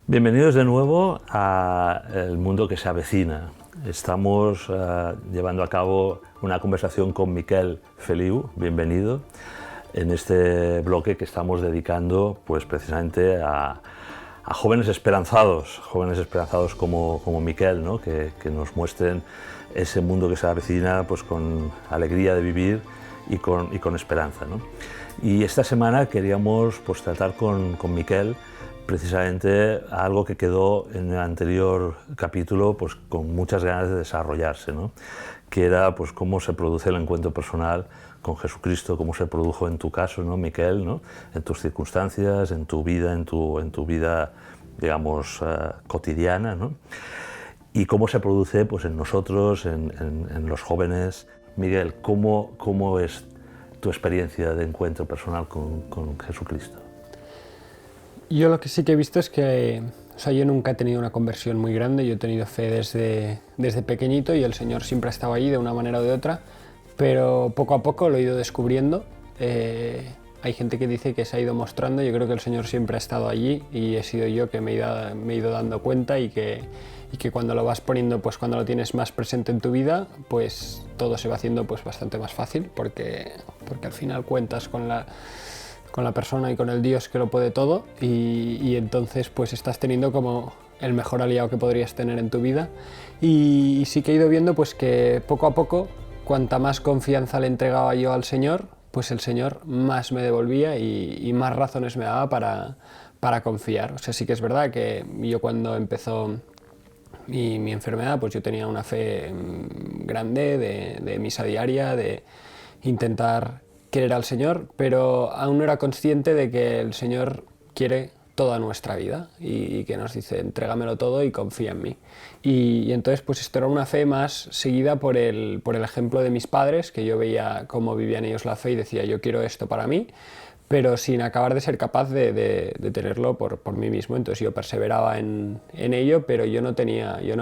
Bienvenidos de nuevo a El Mundo que se avecina. Estamos llevando a cabo una conversación con Miquel Feliu, bienvenido, en este bloque que estamos dedicando pues, precisamente a jóvenes esperanzados como Miquel, ¿no? que nos muestren ese mundo que se avecina pues, con alegría de vivir y con esperanza, ¿no? Y esta semana queríamos pues, tratar con Miquel precisamente algo que quedó en el anterior capítulo pues, con muchas ganas de desarrollarse, ¿no? Que era pues, cómo se produce el encuentro personal con Jesucristo, cómo se produjo en tu caso, ¿no, Miquel? ¿No? En tus circunstancias, en tu vida, en tu vida, digamos, cotidiana, ¿no? Y cómo se produce pues, en nosotros, en los jóvenes. Miguel, ¿cómo es tu experiencia de encuentro personal con Jesucristo? Yo lo que sí que he visto es que, yo nunca he tenido una conversión muy grande, yo he tenido fe desde pequeñito y el Señor siempre ha estado allí de una manera o de otra, pero poco a poco lo he ido descubriendo. Hay gente que dice que se ha ido mostrando, yo creo que el Señor siempre ha estado allí y he sido yo que me he ido dando cuenta y que cuando lo vas poniendo, pues cuando lo tienes más presente en tu vida, pues todo se va haciendo pues bastante más fácil porque al final cuentas con la persona y con el Dios que lo puede todo y entonces pues estás teniendo como el mejor aliado que podrías tener en tu vida y sí que he ido viendo pues que poco a poco cuanta más confianza le entregaba yo al Señor, pues el Señor más me devolvía y más razones me daba para confiar. O sea, sí que es verdad que yo cuando empezó mi enfermedad, pues yo tenía una fe grande de misa diaria, de intentar querer al Señor, pero aún no era consciente de que el Señor quiere toda nuestra vida y que nos dice, entrégamelo todo y confía en mí. Y entonces pues esto era una fe más seguida por el ejemplo de mis padres, que yo veía cómo vivían ellos la fe y decía, yo quiero esto para mí, pero sin acabar de ser capaz de tenerlo por mí mismo. Entonces yo perseveraba en ello, pero yo no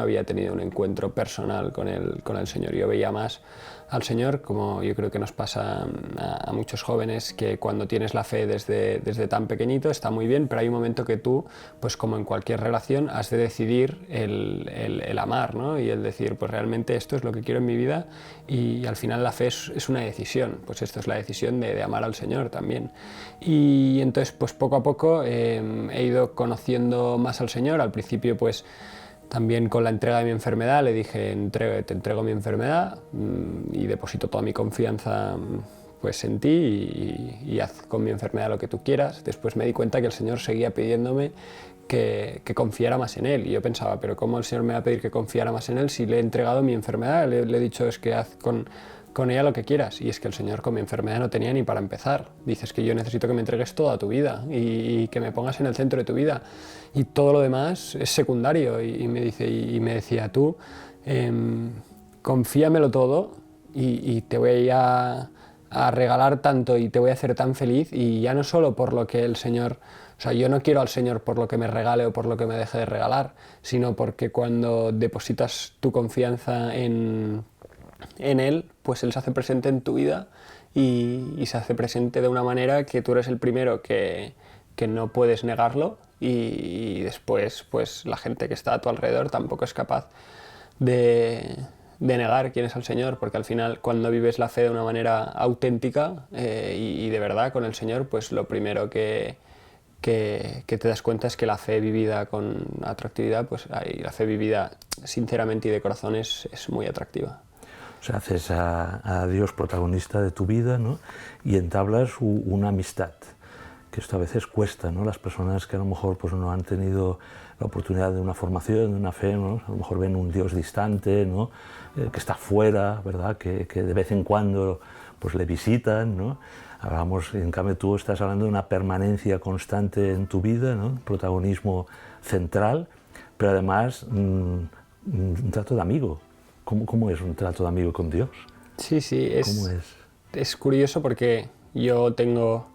había tenido un encuentro personal con el Señor. Yo veía más al Señor, como yo creo que nos pasa a muchos jóvenes, que cuando tienes la fe desde tan pequeñito está muy bien, pero hay un momento que tú, pues como en cualquier relación, has de decidir el amar, ¿no? Y el decir, pues realmente esto es lo que quiero en mi vida y al final la fe es una decisión, pues esto es la decisión de amar al Señor también. Y entonces pues poco a poco he ido conociendo más al Señor. Al principio pues también con la entrega de mi enfermedad le dije, te entrego mi enfermedad y deposito toda mi confianza pues en ti y haz con mi enfermedad lo que tú quieras. Después me di cuenta que el Señor seguía pidiéndome que confiara más en Él. Y yo pensaba, pero ¿cómo el Señor me va a pedir que confiara más en Él si le he entregado mi enfermedad? Le he dicho, es que haz con ella lo que quieras. Y es que el Señor con mi enfermedad no tenía ni para empezar. Dices que yo necesito que me entregues toda tu vida y que me pongas en el centro de tu vida. Y todo lo demás es secundario. Y me decía, tú, confíamelo todo y te voy a regalar tanto y te voy a hacer tan feliz. Y ya no solo por lo que el Señor... O sea, yo no quiero al Señor por lo que me regale o por lo que me deje de regalar, sino porque cuando depositas tu confianza en Él, pues Él se hace presente en tu vida y se hace presente de una manera que tú eres el primero que no puedes negarlo y después pues la gente que está a tu alrededor tampoco es capaz de negar quién es el Señor, porque al final cuando vives la fe de una manera auténtica y de verdad con el Señor, pues lo primero que te das cuenta es que la fe vivida con atractividad, pues la fe vivida sinceramente y de corazón es muy atractiva. O sea, haces a Dios protagonista de tu vida, ¿no? Y entablas una amistad, que esto a veces cuesta, ¿no? Las personas que a lo mejor pues, no han tenido la oportunidad de una formación, de una fe, ¿no? A lo mejor ven un Dios distante, ¿no? Que está fuera, ¿verdad? Que de vez en cuando pues, le visitan, ¿no? Hablamos, en cambio tú estás hablando de una permanencia constante en tu vida, ¿no? Protagonismo central, pero además un trato de amigo. ¿Cómo es un trato de amigo con Dios? Sí, ¿Cómo es? Es curioso porque yo tengo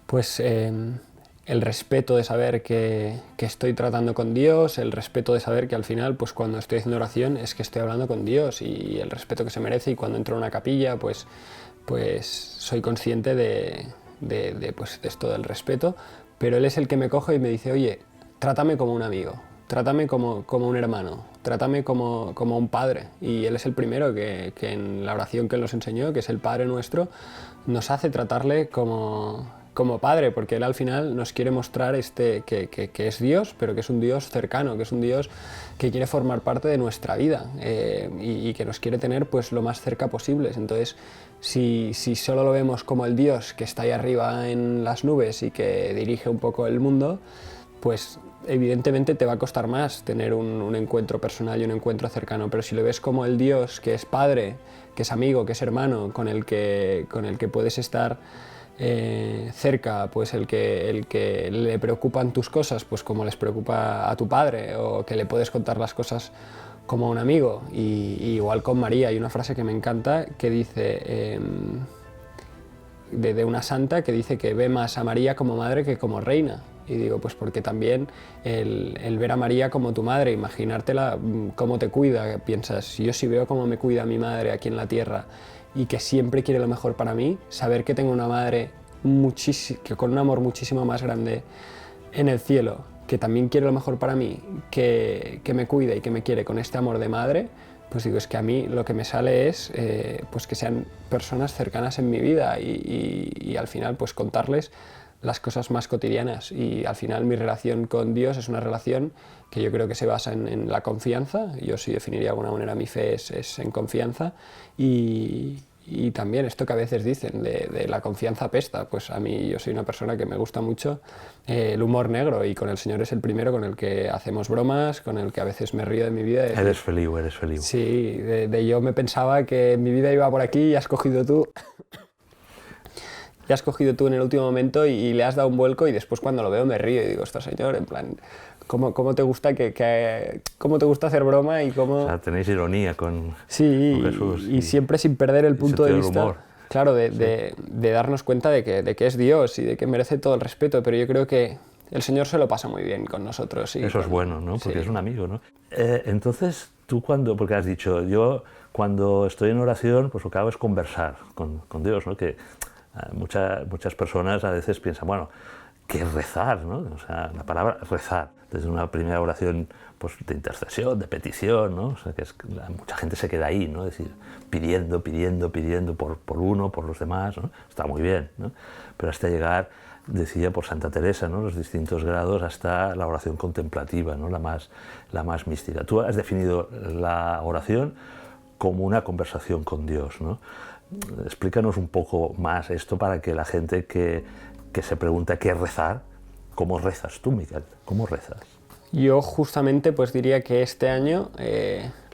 pues el respeto de saber que estoy tratando con Dios, el respeto de saber que al final pues cuando estoy haciendo oración es que estoy hablando con Dios y el respeto que se merece, y cuando entro a una capilla pues soy consciente de esto del respeto, pero Él es el que me coge y me dice, oye, trátame como un amigo, trátame como un hermano, trátame como un padre. Y Él es el primero que en la oración que Él nos enseñó, que es el Padre Nuestro, nos hace tratarle como Padre, porque Él al final nos quiere mostrar que es Dios, pero que es un Dios cercano, que es un Dios que quiere formar parte de nuestra vida y que nos quiere tener pues lo más cerca posible. Entonces, si solo lo vemos como el Dios que está ahí arriba en las nubes y que dirige un poco el mundo, pues evidentemente te va a costar más tener un encuentro personal y un encuentro cercano, pero si lo ves como el Dios que es Padre, que es amigo, que es hermano, con el que puedes estar cerca, pues el que le preocupan tus cosas, pues como les preocupa a tu padre, o que le puedes contar las cosas como a un amigo. Y igual con María, hay una frase que me encanta que dice de una santa que dice que ve más a María como madre que como reina. Y digo, pues porque también el ver a María como tu madre, imaginártela cómo te cuida, piensas, yo si veo cómo me cuida mi madre aquí en la tierra y que siempre quiere lo mejor para mí, saber que tengo una madre que con un amor muchísimo más grande en el cielo, que también quiere lo mejor para mí, que me cuida y que me quiere con este amor de madre, pues digo, es que a mí lo que me sale es pues que sean personas cercanas en mi vida y al final pues contarles las cosas más cotidianas. Y al final mi relación con Dios es una relación que yo creo que se basa en la confianza. Yo sí definiría de alguna manera mi fe es en confianza y también esto que a veces dicen de la confianza apesta, pues a mí yo soy una persona que me gusta mucho el humor negro y con el Señor es el primero con el que hacemos bromas, con el que a veces me río de mi vida. Eres feliz, eres feliz. Sí, yo me pensaba que mi vida iba por aquí y has cogido tú. Ya has cogido tú en el último momento y le has dado un vuelco y después cuando lo veo me río y digo, esto señor, en plan, ¿cómo te gusta cómo te gusta hacer broma y cómo... O sea, tenéis ironía con Jesús. Y siempre sin perder el punto de vista, humor. Claro, de darnos cuenta de que es Dios y de que merece todo el respeto, pero yo creo que el Señor se lo pasa muy bien con nosotros. Eso es bueno, ¿no? Porque es un amigo, ¿no? Entonces, tú porque has dicho, yo cuando estoy en oración, pues lo que hago es conversar con Dios, ¿no? Que muchas personas a veces piensan, bueno, ¿qué es rezar? ¿No? O sea, la palabra rezar, desde una primera oración pues, de intercesión, de petición, ¿no? O sea, mucha gente se queda ahí, ¿no? Es decir, pidiendo por uno, por los demás, ¿no? Está muy bien, ¿no? Pero hasta llegar, decía por Santa Teresa, ¿no? Los distintos grados hasta la oración contemplativa, ¿no? la más mística. Tú has definido la oración como una conversación con Dios, ¿no? Explícanos un poco más esto para que la gente que se pregunta qué es rezar, ¿cómo rezas tú, Miquel? ¿Cómo rezas? Yo justamente pues diría que este año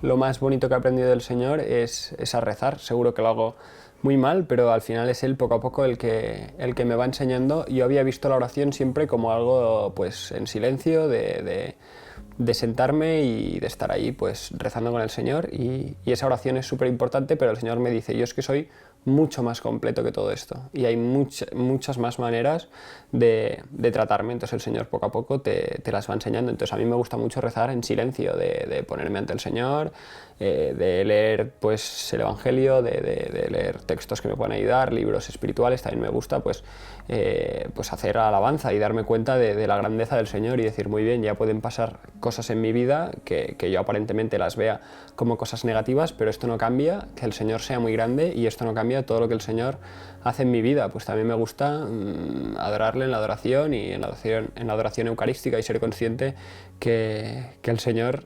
lo más bonito que he aprendido del Señor es a rezar. Seguro que lo hago muy mal, pero al final es Él poco a poco el que me va enseñando. Yo había visto la oración siempre como algo pues en silencio, de sentarme y de estar ahí pues rezando con el Señor y esa oración es súper importante, pero el Señor me dice, yo es que soy mucho más completo que todo esto y hay muchas más maneras de tratarme, entonces el Señor poco a poco te las va enseñando. Entonces a mí me gusta mucho rezar en silencio, de ponerme ante el Señor, de leer pues el Evangelio, de leer textos que me puedan ayudar, libros espirituales. También me gusta pues hacer alabanza y darme cuenta de la grandeza del Señor y decir, muy bien, ya pueden pasar cosas en mi vida que yo aparentemente las vea como cosas negativas, pero esto no cambia que el Señor sea muy grande y esto no cambia todo lo que el Señor hace en mi vida. Pues también me gusta adorarle en la adoración y en la adoración eucarística y ser consciente que el Señor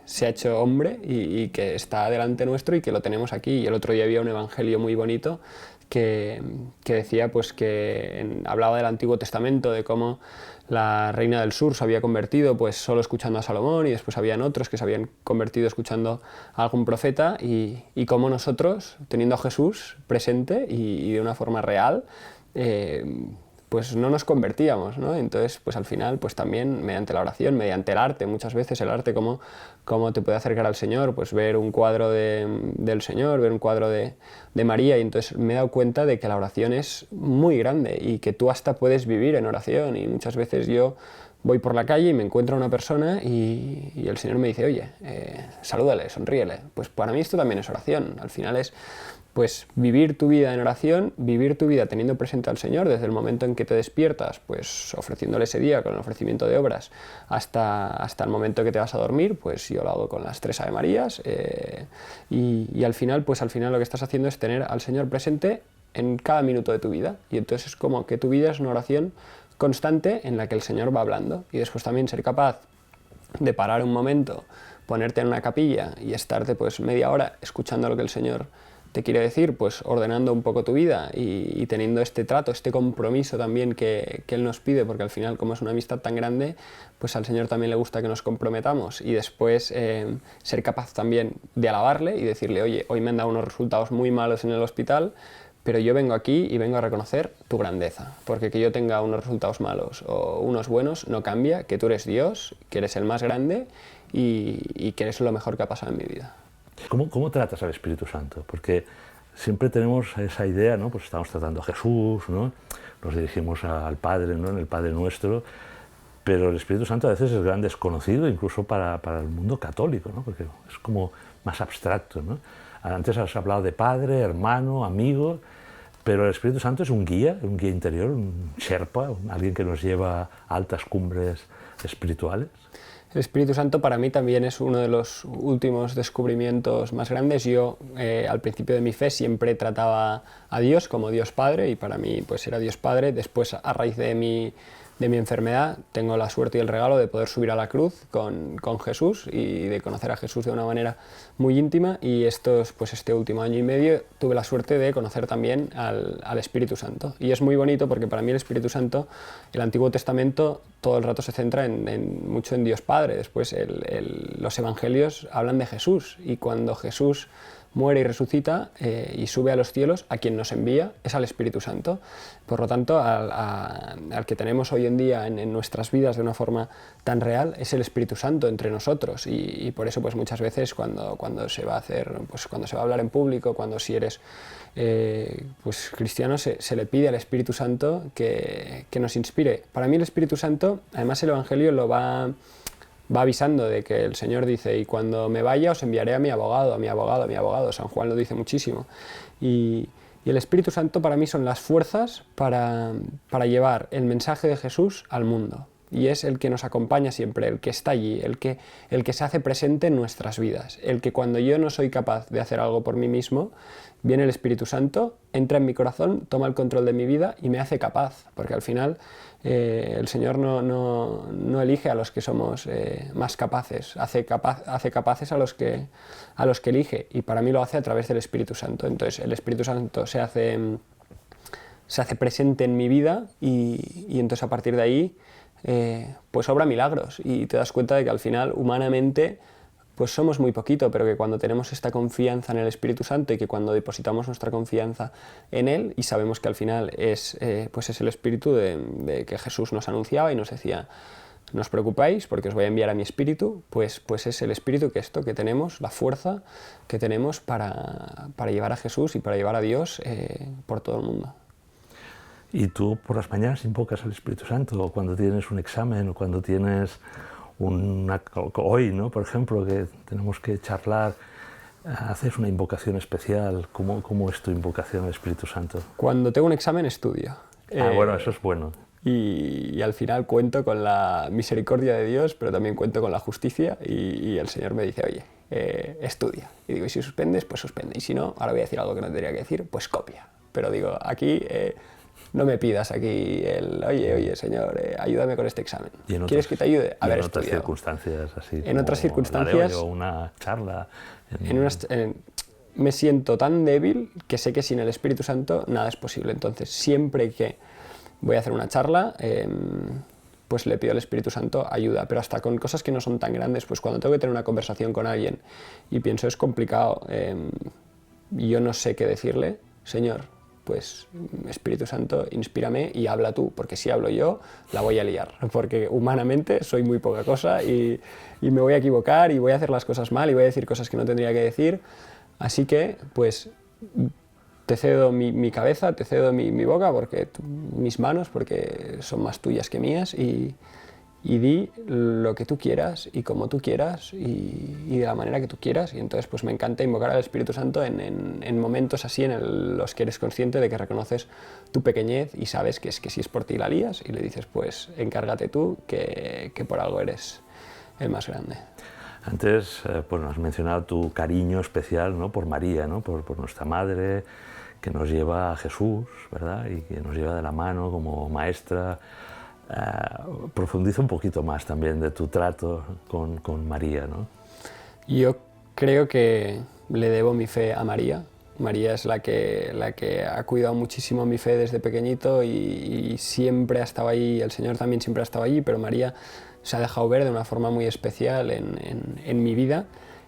se ha hecho hombre y que está delante nuestro y que lo tenemos aquí. Y el otro día había un evangelio muy bonito que decía pues hablaba del Antiguo Testamento, de cómo la reina del sur se había convertido pues solo escuchando a Salomón y después habían otros que se habían convertido escuchando a algún profeta y cómo nosotros, teniendo a Jesús presente y de una forma real, pues no nos convertíamos, ¿no? Entonces, pues al final, pues también mediante la oración, mediante el arte, muchas veces el arte cómo te puede acercar al Señor, pues ver un cuadro del Señor, ver un cuadro de María, y entonces me he dado cuenta de que la oración es muy grande y que tú hasta puedes vivir en oración, y muchas veces yo voy por la calle y me encuentro a una persona y el Señor me dice, oye, salúdale, sonríele. Pues para mí esto también es oración. Al final es pues vivir tu vida en oración, vivir tu vida teniendo presente al Señor desde el momento en que te despiertas, pues ofreciéndole ese día con el ofrecimiento de obras hasta el momento que te vas a dormir, pues yo lo hago con las 3 Ave Marías y al final lo que estás haciendo es tener al Señor presente en cada minuto de tu vida y entonces es como que tu vida es una oración constante en la que el Señor va hablando y después también ser capaz de parar un momento, ponerte en una capilla y estarte pues media hora escuchando lo que el Señor te quiere decir, pues ordenando un poco tu vida y teniendo este trato, este compromiso también que Él nos pide, porque al final como es una amistad tan grande, pues al Señor también le gusta que nos comprometamos y después ser capaz también de alabarle y decirle, oye, hoy me han dado unos resultados muy malos en el hospital, pero yo vengo aquí y vengo a reconocer tu grandeza, porque que yo tenga unos resultados malos o unos buenos no cambia, que tú eres Dios, que eres el más grande y que eres lo mejor que ha pasado en mi vida. ¿Cómo tratas al Espíritu Santo? Porque siempre tenemos esa idea, ¿no? Pues estamos tratando a Jesús, ¿no? Nos dirigimos al Padre, ¿no? En el Padre Nuestro, pero el Espíritu Santo a veces es gran desconocido incluso para el mundo católico, ¿no? Porque es como más abstracto, ¿no? Antes has hablado de Padre, hermano, amigo, pero el Espíritu Santo es un guía interior, un Sherpa, alguien que nos lleva a altas cumbres espirituales. El Espíritu Santo para mí también es uno de los últimos descubrimientos más grandes. Yo al principio de mi fe siempre trataba a Dios como Dios Padre y para mí pues era Dios Padre. Después a raíz de mi enfermedad tengo la suerte y el regalo de poder subir a la cruz con Jesús y de conocer a Jesús de una manera muy íntima y este último año y medio tuve la suerte de conocer también al Espíritu Santo y es muy bonito porque para mí el Espíritu Santo, el Antiguo Testamento todo el rato se centra mucho en Dios Padre, después los evangelios hablan de Jesús y cuando Jesús muere y resucita y sube a los cielos, a quien nos envía es al Espíritu Santo. Por lo tanto, al que tenemos hoy en día en nuestras vidas de una forma tan real es el Espíritu Santo entre nosotros y por eso pues muchas veces cuando se va a hacer, pues cuando se va a hablar en público, cuando si eres pues cristiano se le pide al Espíritu Santo que nos inspire. Para mí el Espíritu Santo, además el Evangelio lo va avisando de que el Señor dice, y cuando me vaya os enviaré a mi abogado, a mi abogado, a mi abogado. San Juan lo dice muchísimo. Y el Espíritu Santo para mí son las fuerzas para llevar el mensaje de Jesús al mundo. Y es el que nos acompaña siempre, el que está allí, el que se hace presente en nuestras vidas. El que cuando yo no soy capaz de hacer algo por mí mismo, viene el Espíritu Santo, entra en mi corazón, toma el control de mi vida y me hace capaz. Porque al final el Señor no elige a los que somos más capaces, hace capaces a los que elige. Y para mí lo hace a través del Espíritu Santo. Entonces el Espíritu Santo se hace presente en mi vida y entonces a partir de ahí pues obra milagros y te das cuenta de que al final humanamente pues somos muy poquito, pero que cuando tenemos esta confianza en el Espíritu Santo y que cuando depositamos nuestra confianza en Él y sabemos que al final es el Espíritu de que Jesús nos anunciaba y nos decía, no os preocupéis porque os voy a enviar a mi Espíritu, pues es el Espíritu que tenemos, la fuerza que tenemos para llevar a Jesús y para llevar a Dios por todo el mundo. ¿Y tú por las mañanas invocas al Espíritu Santo o cuando tienes un examen o cuando tienes hoy, ¿no? Por ejemplo, que tenemos que charlar, haces una invocación especial? ¿Cómo es tu invocación al Espíritu Santo? Cuando tengo un examen estudio. Bueno, eso es bueno. Y al final cuento con la misericordia de Dios, pero también cuento con la justicia y el Señor me dice, oye, estudia. Y digo, y si suspendes, pues suspende. Y si no, ahora voy a decir algo que no tendría que decir, pues copia. Pero digo, aquí no me pidas aquí oye, Señor, ayúdame con este examen. ¿Quieres que te ayude? En otras circunstancias así. En otras circunstancias. O una charla. Me siento tan débil que sé que sin el Espíritu Santo nada es posible. Entonces, siempre que voy a hacer una charla, pues le pido al Espíritu Santo ayuda, pero hasta con cosas que no son tan grandes, pues cuando tengo que tener una conversación con alguien y pienso es complicado, yo no sé qué decirle, Señor, pues Espíritu Santo, inspírame y habla tú, porque si hablo yo, la voy a liar, porque humanamente soy muy poca cosa y me voy a equivocar y voy a hacer las cosas mal y voy a decir cosas que no tendría que decir, así que, pues, te cedo mi cabeza, te cedo mi boca, mis manos, porque son más tuyas que mías y y di lo que tú quieras y como tú quieras y de la manera que tú quieras. Y entonces pues me encanta invocar al Espíritu Santo en momentos así en los que eres consciente de que reconoces tu pequeñez y sabes que si es por ti la lías y le dices pues encárgate tú que por algo eres el más grande. Antes pues has mencionado tu cariño especial, ¿no?, por María, ¿no?, por nuestra madre, que nos lleva a Jesús, ¿verdad?, y que nos lleva de la mano como maestra. Profundiza un poquito más también de tu trato con María, ¿no? Yo creo que le debo mi fe a María. María es la que ha cuidado muchísimo mi fe desde pequeñito y siempre ha estado ahí, el Señor también siempre ha estado allí, pero María se ha dejado ver de una forma muy especial en mi vida.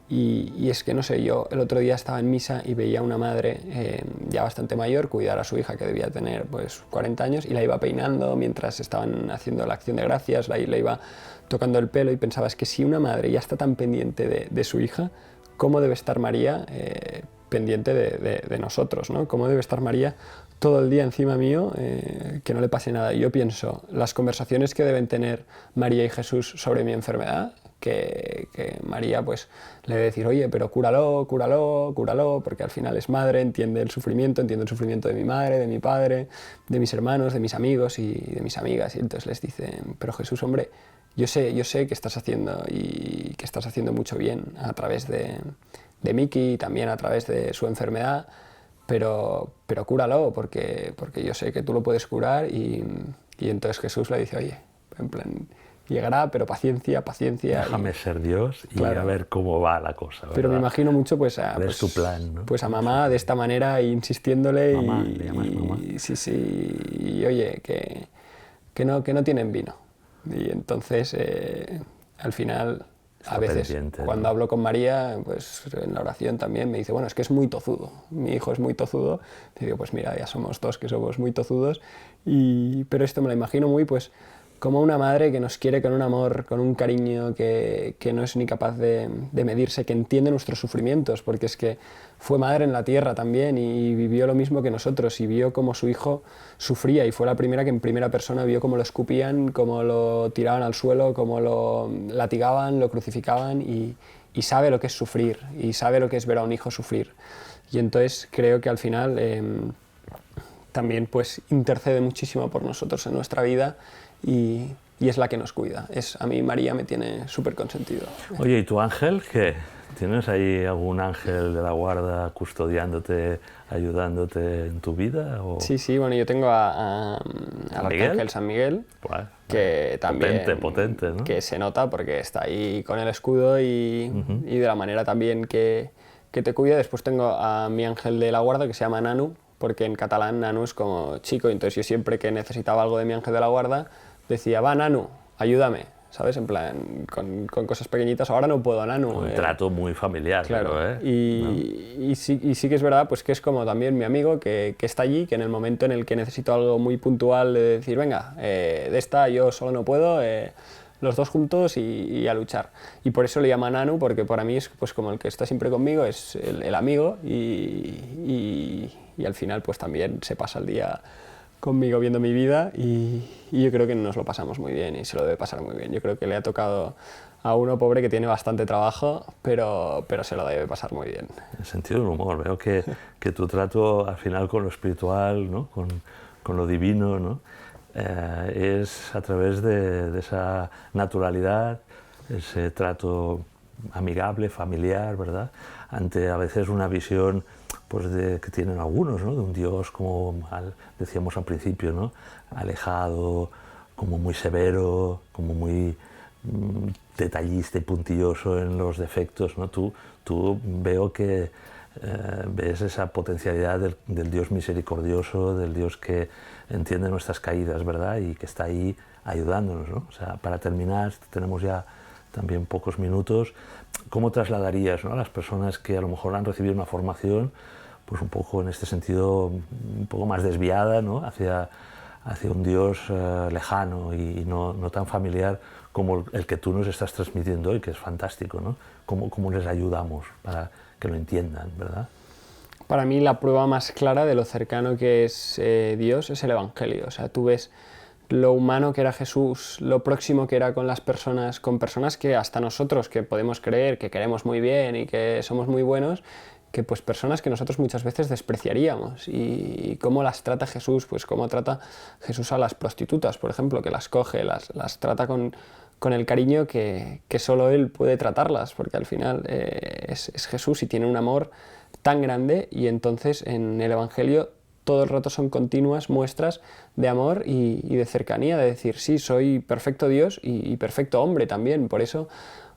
Y es que, no sé, yo el otro día estaba en misa y veía a una madre ya bastante mayor cuidar a su hija que debía tener pues 40 años y la iba peinando mientras estaban haciendo la acción de gracias, le iba tocando el pelo y pensaba, es que si una madre ya está tan pendiente de su hija, ¿cómo debe estar María pendiente de nosotros, ¿no? ¿Cómo debe estar María todo el día encima mío, que no le pase nada? Y yo pienso, las conversaciones que deben tener María y Jesús sobre mi enfermedad, que María pues le debe decir, oye, pero cúralo, cúralo, cúralo, porque al final es madre, entiende el sufrimiento de mi madre, de mi padre, de mis hermanos, de mis amigos y de mis amigas. Y entonces les dice, pero Jesús, hombre, yo sé que estás haciendo y que estás haciendo mucho bien a través de Miki y también a través de su enfermedad, pero cúralo, porque yo sé que tú lo puedes curar. Y entonces Jesús le dice, oye, en plan, llegará, pero paciencia, paciencia. Déjame ser Dios y claro, a ver cómo va la cosa, ¿verdad? Pero me imagino mucho pues es tu plan, ¿no? Pues a mamá de esta manera, insistiéndole. Mamá, ¿le llamas mamá? Sí, y oye, que no tienen vino. Y entonces, al final, a veces, pendiente, cuando ¿no? hablo con María, pues en la oración también me dice, bueno, es que es muy tozudo, mi hijo es muy tozudo. Y digo, pues mira, ya somos dos que somos muy tozudos. Pero esto me lo imagino muy, pues, como una madre que nos quiere con un amor, con un cariño que no es ni capaz de medirse, que entiende nuestros sufrimientos, porque es que fue madre en la tierra también y vivió lo mismo que nosotros y vio cómo su hijo sufría y fue la primera que en primera persona vio cómo lo escupían, cómo lo tiraban al suelo, cómo lo latigaban, lo crucificaban y sabe lo que es sufrir y sabe lo que es ver a un hijo sufrir. Y entonces creo que al final también pues intercede muchísimo por nosotros en nuestra vida y es la que nos cuida. A mí María me tiene súper consentido. Oye, ¿y tu ángel qué? ¿Tienes ahí algún ángel de la guarda custodiándote, ayudándote en tu vida? ¿O? Sí, bueno, yo tengo al arcángel San Miguel, que también potente, ¿no? Que se nota porque está ahí con el escudo y de la manera también que te cuida. Después tengo a mi ángel de la guarda que se llama Nanu, porque en catalán Nanu es como chico, entonces yo siempre que necesitaba algo de mi ángel de la guarda decía, va Nanu, ayúdame, ¿sabes? En plan, con cosas pequeñitas, ahora no puedo, Nanu. Un trato muy familiar, claro. Pero, Y sí que es verdad, pues que es como también mi amigo que está allí, que en el momento en el que necesito algo muy puntual de decir, venga, de esta yo solo no puedo, los dos juntos y a luchar. Y por eso le llama Nanu, porque para mí es pues como el que está siempre conmigo, es el amigo y al final pues también se pasa el día conmigo viendo mi vida y yo creo que nos lo pasamos muy bien y se lo debe pasar muy bien. Yo creo que le ha tocado a uno pobre que tiene bastante trabajo, pero se lo debe pasar muy bien. En el sentido del humor, veo que tu trato al final con lo espiritual, ¿no? con lo divino, ¿no? Es a través de esa naturalidad, ese trato amigable, familiar, ¿verdad? Ante a veces una visión pues que tienen algunos, ¿no? De un Dios como decíamos al principio, ¿no? Alejado, como muy severo, como muy detallista y puntilloso en los defectos, ¿no? Tú veo que ves esa potencialidad del Dios misericordioso, del Dios que entiende nuestras caídas, ¿verdad? Y que está ahí ayudándonos, ¿no? O sea, para terminar, tenemos ya también pocos minutos. ¿Cómo trasladarías, ¿no? a las personas que a lo mejor han recibido una formación, pues un poco en este sentido, un poco más desviada, ¿no? hacia un Dios lejano y no tan familiar como el que tú nos estás transmitiendo hoy, que es fantástico, ¿no? ¿Cómo les ayudamos para que lo entiendan, verdad? Para mí la prueba más clara de lo cercano que es Dios es el Evangelio. O sea, tú ves lo humano que era Jesús, lo próximo que era con las personas, con personas que hasta nosotros, que podemos creer que queremos muy bien y que somos muy buenos, que pues personas que nosotros muchas veces despreciaríamos. Y cómo las trata Jesús, pues cómo trata Jesús a las prostitutas, por ejemplo, que las coge, las trata con el cariño que solo Él puede tratarlas, porque al final es Jesús y tiene un amor tan grande, y entonces en el Evangelio todo el rato son continuas muestras de amor y de cercanía, de decir, sí, soy perfecto Dios y perfecto hombre también, por eso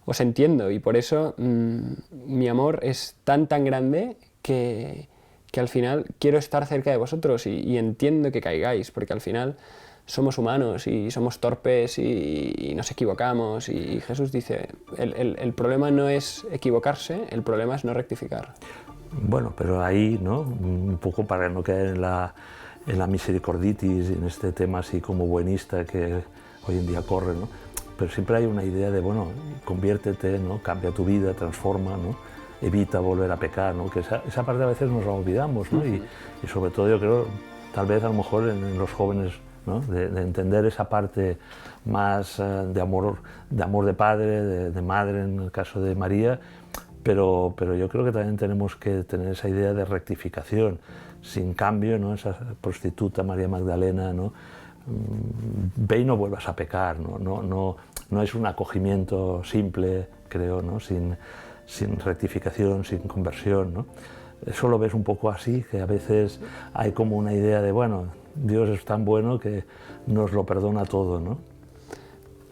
os entiendo, y por eso mi amor es tan grande que al final quiero estar cerca de vosotros y entiendo que caigáis, porque al final somos humanos y somos torpes y nos equivocamos, y Jesús dice, el problema no es equivocarse, el problema es no rectificar. Bueno, pero ahí, ¿no? Un poco para no caer en la misericorditis, en este tema así como buenista que hoy en día corre, ¿no? Pero siempre hay una idea de, bueno, conviértete, ¿no? Cambia tu vida, transforma, ¿no? Evita volver a pecar, ¿no? Que esa parte a veces nos la olvidamos, ¿no? Y sobre todo yo creo, tal vez a lo mejor en los jóvenes, ¿no? De entender esa parte más de amor de padre, de madre en el caso de María, pero yo creo que también tenemos que tener esa idea de rectificación, sin cambio, ¿no? Esa prostituta María Magdalena, ¿no? Ve y no vuelvas a pecar, no es un acogimiento simple, creo, ¿no? sin rectificación, sin conversión, ¿no? Eso lo ves un poco así, que a veces hay como una idea de, bueno, Dios es tan bueno que nos lo perdona todo, ¿no?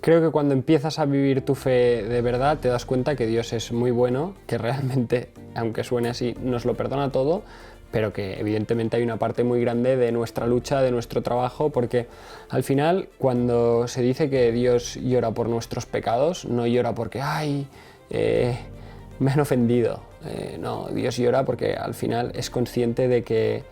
Creo que cuando empiezas a vivir tu fe de verdad te das cuenta que Dios es muy bueno, que realmente, aunque suene así, nos lo perdona todo, pero que evidentemente hay una parte muy grande de nuestra lucha, de nuestro trabajo, porque al final cuando se dice que Dios llora por nuestros pecados, no llora porque ¡ay! Me han ofendido. No, Dios llora porque al final es consciente de que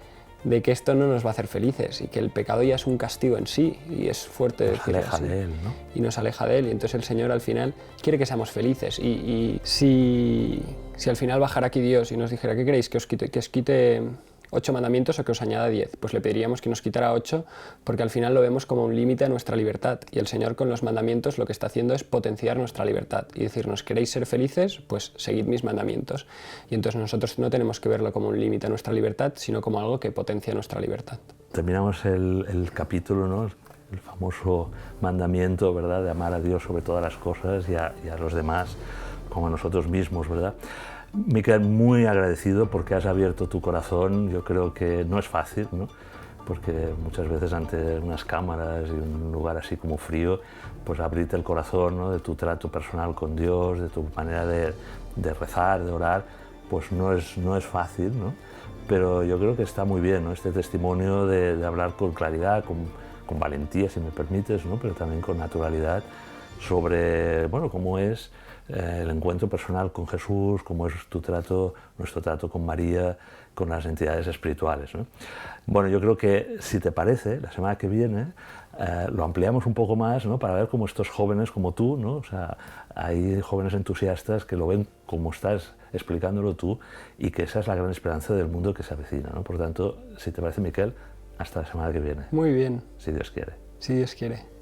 esto no nos va a hacer felices y que el pecado ya es un castigo en sí, y es fuerte decirlo así. Nos aleja de Él, ¿no? Y nos aleja de Él, y entonces el Señor al final quiere que seamos felices. Y si al final bajara aquí Dios y nos dijera, ¿qué queréis? ¿Que os quite 8 mandamientos o que os añada 10? Pues le pediríamos que nos quitara 8, porque al final lo vemos como un límite a nuestra libertad, y el Señor con los mandamientos lo que está haciendo es potenciar nuestra libertad y decirnos, ¿queréis ser felices? Pues seguid mis mandamientos. Y entonces nosotros no tenemos que verlo como un límite a nuestra libertad, sino como algo que potencia nuestra libertad. Terminamos el capítulo, ¿no? El famoso mandamiento, ¿verdad?, de amar a Dios sobre todas las cosas y a los demás como a nosotros mismos, ¿verdad? Miquel, muy agradecido porque has abierto tu corazón. Yo creo que no es fácil, ¿no? Porque muchas veces ante unas cámaras y un lugar así como frío, pues abrirte el corazón, ¿no? De tu trato personal con Dios, de tu manera de rezar, de orar, pues no es fácil, ¿no? Pero yo creo que está muy bien, ¿no? Este testimonio de hablar con claridad, con valentía, si me permites, ¿no? Pero también con naturalidad sobre, bueno, cómo es el encuentro personal con Jesús, cómo es nuestro trato con María, con las entidades espirituales, ¿no? Bueno, yo creo que, si te parece, la semana que viene lo ampliamos un poco más, ¿no? Para ver cómo estos jóvenes como tú, ¿no? O sea, hay jóvenes entusiastas que lo ven como estás explicándolo tú, y que esa es la gran esperanza del mundo que se avecina, ¿no? Por tanto, si te parece, Miquel, hasta la semana que viene. Muy bien. Si Dios quiere. Si Dios quiere.